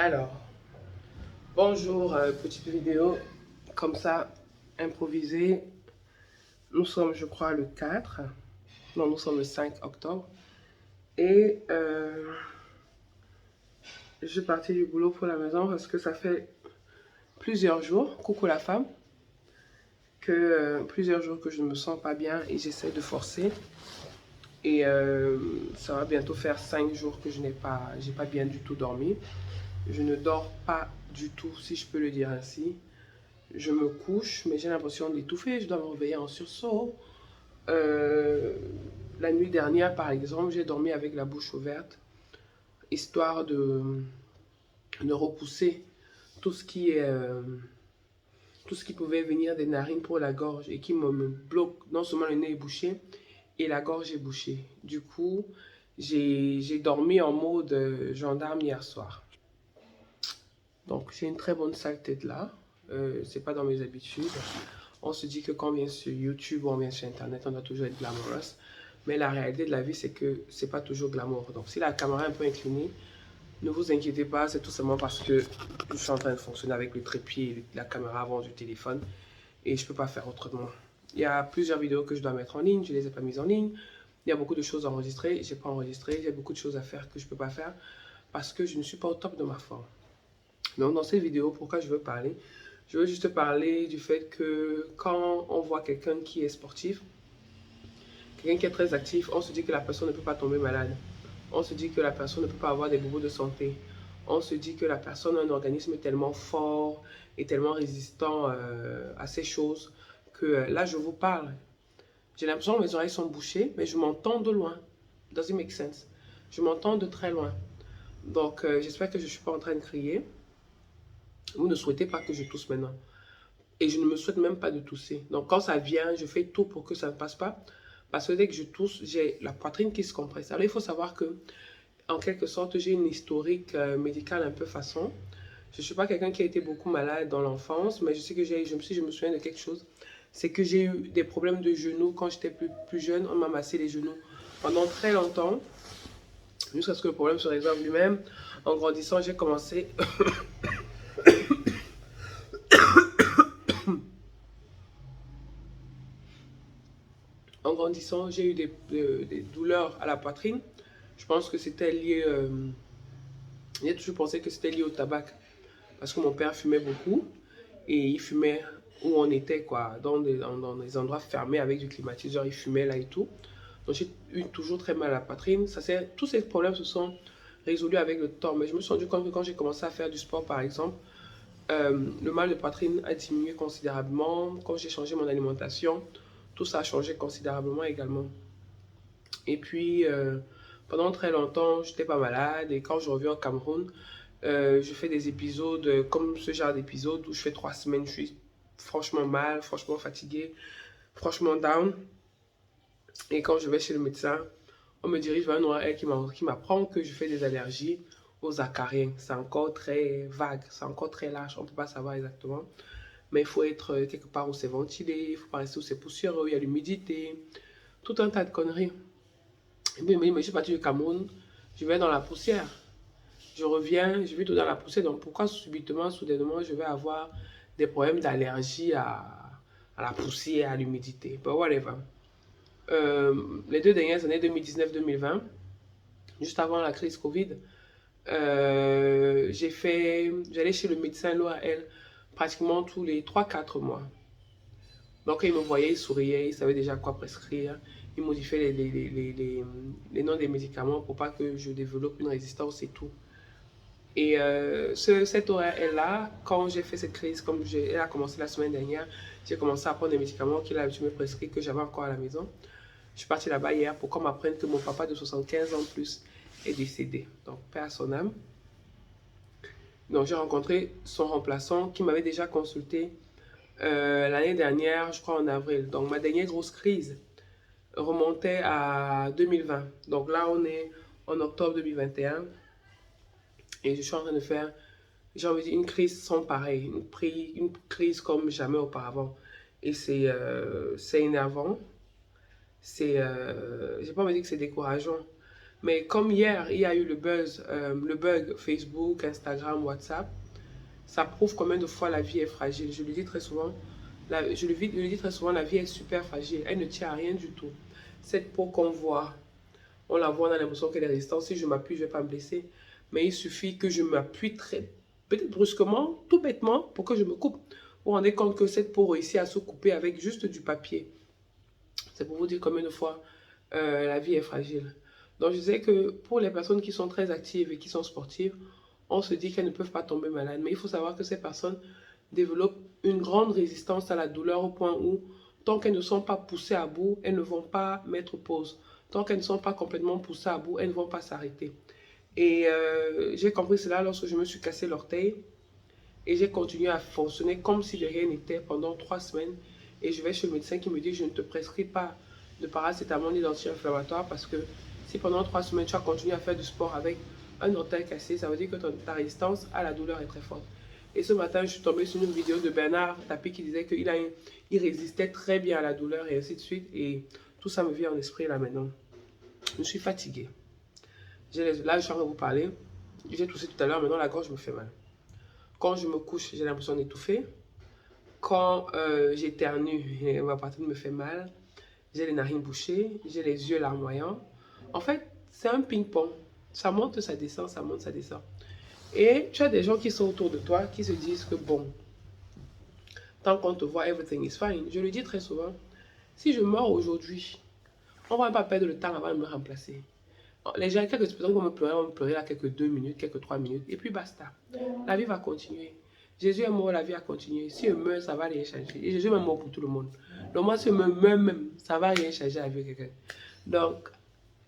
Alors, bonjour, petite vidéo comme ça, improvisée. Nous sommes, je crois, le 4. Non, nous sommes le 5 octobre. Et je suis partie du boulot pour la maison parce que ça fait plusieurs jours, coucou la femme, plusieurs jours que je ne me sens pas bien et j'essaie de forcer. Et ça va bientôt faire 5 jours que j'ai pas bien du tout dormi. Je ne dors pas du tout, si je peux le dire ainsi. Je me couche, mais j'ai l'impression d'étouffer. Je dois me réveiller en sursaut. Euh, la nuit dernière, par exemple, j'ai dormi avec la bouche ouverte, histoire de repousser tout ce qui est, tout ce qui pouvait venir des narines pour la gorge et qui me bloque. Non seulement le nez est bouché et la gorge est bouchée. Du coup, j'ai dormi en mode gendarme hier soir. Donc, j'ai une très bonne sale tête là. C'est pas dans mes habitudes. On se dit que quand on vient sur YouTube ou on vient sur Internet, on doit toujours être glamorous. Mais la réalité de la vie, c'est que c'est pas toujours glamour. Donc, si la caméra est un peu inclinée, ne vous inquiétez pas, c'est tout simplement parce que je suis en train de fonctionner avec le trépied et la caméra avant du téléphone et je peux pas faire autrement. Il y a plusieurs vidéos que je dois mettre en ligne, je les ai pas mises en ligne. Il y a beaucoup de choses enregistrées, j'ai pas enregistré, j'ai beaucoup de choses à faire que je peux pas faire parce que je ne suis pas au top de ma forme. Donc, dans cette vidéo, pourquoi je veux parler? Je veux juste parler du fait que quand on voit quelqu'un qui est sportif, quelqu'un qui est très actif, on se dit que la personne ne peut pas tomber malade. On se dit que la personne ne peut pas avoir des bobos de santé. On se dit que la personne a un organisme tellement fort et tellement résistant à ces choses que là, je vous parle. J'ai l'impression que mes oreilles sont bouchées, mais je m'entends de loin. Does it make sense? Je m'entends de très loin. Donc, j'espère que je ne suis pas en train de crier. Vous ne souhaitez pas que je tousse maintenant. Et je ne me souhaite même pas de tousser. Donc quand ça vient, je fais tout pour que ça ne passe pas. Parce que dès que je tousse, j'ai la poitrine qui se compresse. Alors il faut savoir que, en quelque sorte, j'ai une historique médicale un peu façon. Je ne suis pas quelqu'un qui a été beaucoup malade dans l'enfance, mais je sais que je me souviens de quelque chose. C'est que j'ai eu des problèmes de genoux quand j'étais plus jeune. On m'a massé les genoux pendant très longtemps, jusqu'à ce que le problème se résolve lui-même. En grandissant, j'ai commencé En grandissant, j'ai eu des douleurs à la poitrine. Je pense que c'était lié. J'ai toujours pensé que c'était lié au tabac. Parce que mon père fumait beaucoup. Et il fumait où on était, quoi. Dans des endroits fermés avec du climatiseur. Il fumait là et tout. Donc j'ai eu toujours très mal à la poitrine. Tous ces problèmes se sont résolus avec le temps. Mais je me suis rendu compte que quand j'ai commencé à faire du sport, par exemple, le mal de poitrine a diminué considérablement. Quand j'ai changé mon alimentation, tout ça a changé considérablement également. Et puis, pendant très longtemps, j'étais pas malade. Et quand je reviens au Cameroun, je fais des épisodes comme ce genre d'épisode où je fais 3 semaines, je suis franchement mal, franchement fatigué, franchement down. Et quand je vais chez le médecin, on me dirige vers un ORL qui m'apprend que je fais des allergies aux acariens. C'est encore très vague, c'est encore très large, on ne peut pas savoir exactement. Mais il faut être quelque part où c'est ventilé, il ne faut pas rester où c'est poussiéreux, où il y a l'humidité, tout un tas de conneries. Et puis, mais je suis parti du Cameroun, je vais dans la poussière. Je reviens, je vais tout dans la poussière. Donc pourquoi subitement, soudainement, je vais avoir des problèmes d'allergie à la poussière, à l'humidité? But whatever. Les 2 dernières années, 2019-2020, juste avant la crise Covid, j'allais chez le médecin l'ORL pratiquement tous les 3 4 mois. Donc, il me voyait, il souriait, il savait déjà quoi prescrire. Il modifiait les noms des médicaments pour pas que je développe une résistance et tout. Et cet horaire-là, quand j'ai fait cette crise, elle a commencé la semaine dernière, j'ai commencé à prendre des médicaments qu'il a me prescrit que j'avais encore à la maison. Je suis partie là-bas hier pour qu'on m'apprenne que mon papa de 75 ans plus est décédé. Donc, paix à son âme. Donc, j'ai rencontré son remplaçant qui m'avait déjà consulté l'année dernière, je crois en avril. Donc, ma dernière grosse crise remontait à 2020. Donc là, on est en octobre 2021 et je suis en train de faire, j'ai envie de dire, une crise sans pareil, une crise comme jamais auparavant. Et c'est énervant, j'ai pas envie de dire que c'est décourageant, Mais comme hier, il y a eu le bug Facebook, Instagram, WhatsApp, ça prouve combien de fois la vie est fragile. Je le dis très souvent, je le dis très souvent, la vie est super fragile. Elle ne tient à rien du tout. Cette peau qu'on voit, on la voit, on a l'impression qu'elle est résistante. Si je m'appuie, je ne vais pas me blesser. Mais il suffit que je m'appuie peut-être brusquement, tout bêtement, pour que je me coupe. Vous vous rendez compte que cette peau réussit à se couper avec juste du papier. C'est pour vous dire combien de fois la vie est fragile. Donc je sais que pour les personnes qui sont très actives et qui sont sportives, on se dit qu'elles ne peuvent pas tomber malades. Mais il faut savoir que ces personnes développent une grande résistance à la douleur au point où, tant qu'elles ne sont pas poussées à bout, elles ne vont pas mettre pause. Tant qu'elles ne sont pas complètement poussées à bout, elles ne vont pas s'arrêter. Et j'ai compris cela lorsque je me suis cassé l'orteil. Et j'ai continué à fonctionner comme si de rien n'était pendant 3 semaines. Et je vais chez le médecin qui me dit, je ne te prescris pas de paracétamol ni d'anti-inflammatoire parce que si pendant 3 semaines tu as continué à faire du sport avec un orteil cassé, ça veut dire que ta résistance à la douleur est très forte. Et ce matin, je suis tombée sur une vidéo de Bernard Tapie qui disait il résistait très bien à la douleur et ainsi de suite. Et tout ça me vient en esprit là maintenant. Je suis fatiguée. Là, je suis en train de vous parler. J'ai toussé tout à l'heure, maintenant la gorge me fait mal. Quand je me couche, j'ai l'impression d'étouffer. Quand j'éternue, ma poitrine me fait mal. J'ai les narines bouchées, j'ai les yeux larmoyants. En fait, c'est un ping-pong. Ça monte, ça descend, ça monte, ça descend. Et tu as des gens qui sont autour de toi qui se disent que bon, tant qu'on te voit, everything is fine. Je le dis très souvent. Si je meurs aujourd'hui, on ne va pas perdre le temps avant de me remplacer. Les gens, quelques personnes vont me pleurer là quelques 2 minutes, quelques 3 minutes, et puis basta. La vie va continuer. Jésus est mort, la vie a continué. Si je meurs, ça ne va rien changer. Et Jésus est mort pour tout le monde. Donc moi, si je me meurs même, ça ne va rien changer à la vie de quelqu'un. Donc,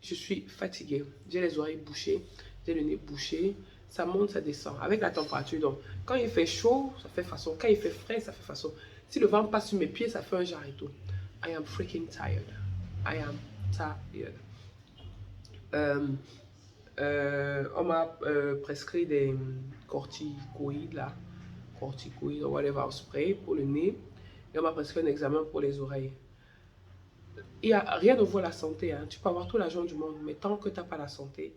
je suis fatiguée. J'ai les oreilles bouchées, j'ai le nez bouché. Ça monte, ça descend. Avec la température, donc, quand il fait chaud, ça fait façon. Quand il fait frais, ça fait façon. Si le vent passe sur mes pieds, ça fait un jarre et tout. I am freaking tired. I am tired. On m'a prescrit des corticoïdes là, corticoïdes ou whatever spray pour le nez, et on m'a prescrit un examen pour les oreilles. Il n'y a rien de voir la santé, hein. Tu peux avoir tout l'argent du monde, mais tant que tu n'as pas la santé,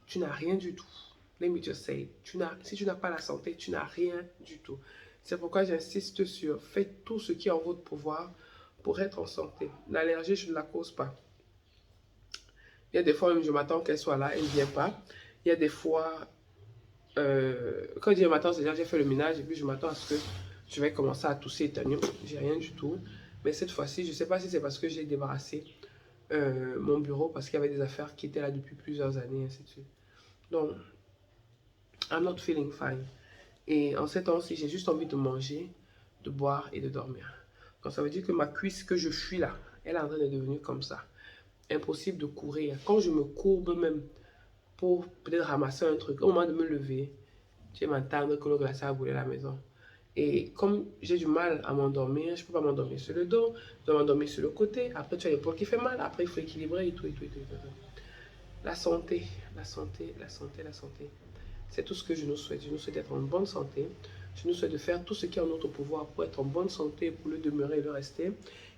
tu n'as rien du tout. Let me just say, si tu n'as pas la santé, tu n'as rien du tout. C'est pourquoi j'insiste sur, faites tout ce qui est en votre pouvoir pour être en santé. L'allergie, je ne la cause pas. Il y a des fois, même je m'attends qu'elle soit là, elle ne vient pas. Il y a des fois, quand je dis matin, c'est déjà j'ai fait le ménage et puis je m'attends à ce que je vais commencer à tousser et éternuer. J'ai rien du tout. Mais cette fois-ci, je ne sais pas si c'est parce que j'ai débarrassé mon bureau parce qu'il y avait des affaires qui étaient là depuis plusieurs années, et ainsi de suite. Donc, I'm not feeling fine. Et en ces temps-ci, j'ai juste envie de manger, de boire et de dormir. Donc ça veut dire que ma cuisse que je fuis là, elle est en train de devenir comme ça. Impossible de courir. Quand je me courbe même pour peut-être ramasser un truc, au moment de me lever, je vais m'entendre que le glacier a brûlé la maison. Et comme j'ai du mal à m'endormir, je ne peux pas m'endormir sur le dos, je dois m'endormir sur le côté. Après, tu as l'épaule qui fait mal. Après, il faut équilibrer et tout, et tout, et tout, et tout. La santé, la santé, la santé, la santé. C'est tout ce que je nous souhaite. Je nous souhaite d'être en bonne santé. Je nous souhaite de faire tout ce qui est en notre pouvoir pour être en bonne santé, pour le demeurer et le rester.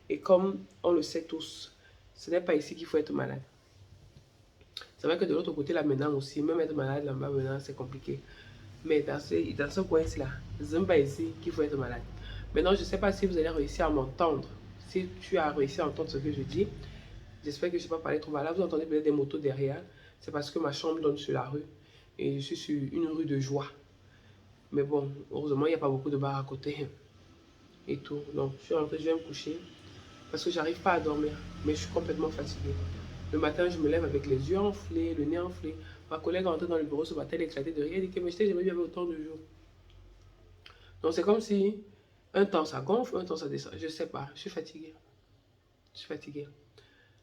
Et comme on le sait tous, ce n'est pas ici qu'il faut être malade. C'est vrai que de l'autre côté, là maintenant aussi, même être malade là-bas maintenant, c'est compliqué. Mais dans ce coin-ci là, ce n'est pas ici qu'il faut être malade. Maintenant, je ne sais pas si vous allez réussir à m'entendre. Si tu as réussi à entendre ce que je dis, j'espère que je ne vais pas parler trop mal. Là, vous entendez peut-être des motos derrière. C'est parce que ma chambre donne sur la rue. Et je suis sur une rue de joie. Mais bon, heureusement, il n'y a pas beaucoup de bars à côté. Et tout. Donc, je suis rentrée, je vais me coucher. Parce que j'arrive pas à dormir. Mais je suis complètement fatiguée. Le matin, je me lève avec les yeux enflés, le nez enflé. Ma collègue est entrée dans le bureau ce matin, elle éclatait de rire. Elle dit que mais je t'ai jamais vu avec autant de jours. Donc, c'est comme si un temps ça gonfle, un temps ça descend. Je sais pas, je suis fatiguée. Je suis fatiguée.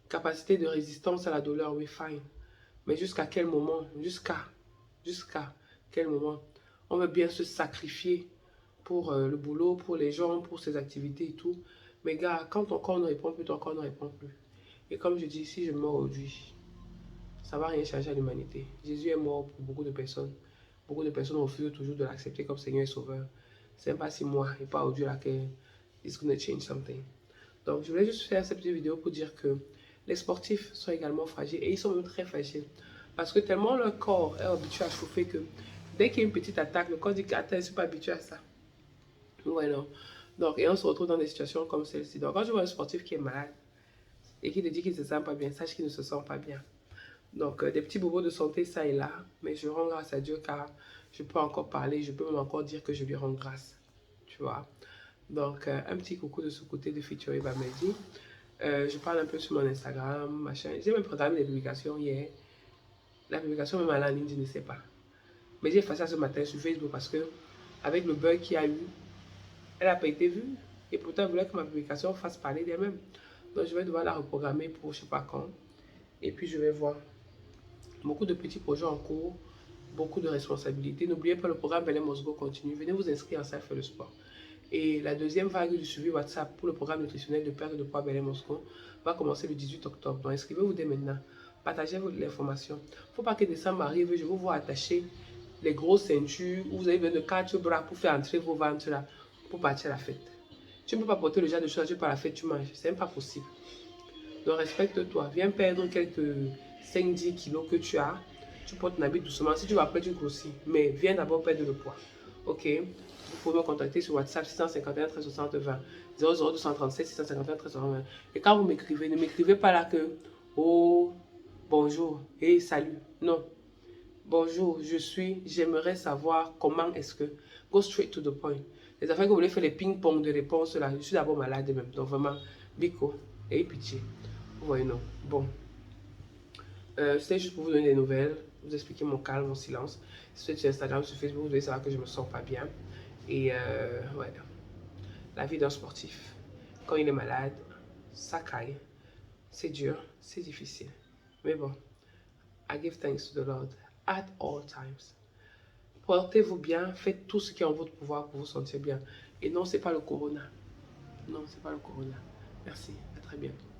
Capacité de résistance à la douleur, oui, fine. Mais jusqu'à quel moment? Jusqu'à quel moment? On veut bien se sacrifier pour le boulot, pour les gens, pour ses activités et tout. Mais gars, quand ton corps ne répond plus, ton corps ne répond plus. Et comme je dis, si je meurs aujourd'hui, ça ne va rien changer à l'humanité. Jésus est mort pour beaucoup de personnes. Beaucoup de personnes refusent toujours de l'accepter comme Seigneur et Sauveur. C'est pas si moi et pas aujourd'hui là que it's gonna change something. Donc je voulais juste faire cette petite vidéo pour dire que Les sportifs sont également fragiles et ils sont même très fragiles. Parce que tellement leur corps est habitué à chauffer que dès qu'il y a une petite attaque, le corps dit que attends, je ne suis pas habitué à ça. Ouais, non. Donc, et on se retrouve dans des situations comme celle-ci. Donc, quand je vois un sportif qui est malade et qui te dit qu'il ne se sent pas bien, sache qu'il ne se sent pas bien. Donc, des petits bobos de santé, ça et là. Mais je rends grâce à Dieu car je peux encore parler, je peux même encore dire que je lui rends grâce. Tu vois. Donc, un petit coucou de ce côté de Featuring Bamedi. Je parle un peu sur mon Instagram, machin. J'ai même programmé des publications hier. La publication même à la ligne, je ne sais pas. Mais j'ai fait ça ce matin sur Facebook parce que, avec le bug qu'il y a eu, elle n'a pas été vue. Et pourtant, elle voulait que ma publication fasse parler d'elle-même. Donc, je vais devoir la reprogrammer pour je ne sais pas quand. Et puis, je vais voir. Beaucoup de petits projets en cours, beaucoup de responsabilités. N'oubliez pas, le programme Belém Mosgo continue. Venez vous inscrire en salle faire le sport. Et la deuxième vague du suivi WhatsApp pour le programme nutritionnel de perte de poids Belém Mosco va commencer le 18 octobre. Donc inscrivez-vous dès maintenant. Partagez l'information. Il ne faut pas que décembre arrive, je vous vois attacher les grosses ceintures où vous avez besoin de 4 bras pour faire entrer vos ventres là, pour partir à la fête. Tu ne peux pas porter le genre de choses, tu pars à la fête, tu manges. C'est même pas possible. Donc respecte-toi. Viens perdre quelques 5-10 kilos que tu as. Tu portes un habit doucement. Si tu vas après, tu grossis. Mais viens d'abord perdre le poids. Ok? Vous pouvez me contacter sur WhatsApp 651 1360 20 00237 651 1360 20. Et quand vous m'écrivez, ne m'écrivez pas là que oh, bonjour et salut. Non. Bonjour, j'aimerais savoir comment est-ce que. Go straight to the point. Les affaires que vous voulez faire les ping-pong de réponses là, je suis d'abord malade même. Donc vraiment, Biko, et pitié. Vous voyez, non. Bon. C'était juste pour vous donner des nouvelles, vous expliquer mon calme, mon silence. Si vous êtes sur Instagram, sur Facebook, vous devez savoir que je me sens pas bien. Et ouais, la vie d'un sportif, quand il est malade, ça caille. C'est dur, c'est difficile. Mais bon, I give thanks to the Lord at all times. Portez-vous bien, faites tout ce qui est en votre pouvoir pour vous sentir bien. Et non, c'est pas le corona. Non, c'est pas le corona. Merci, à très bientôt.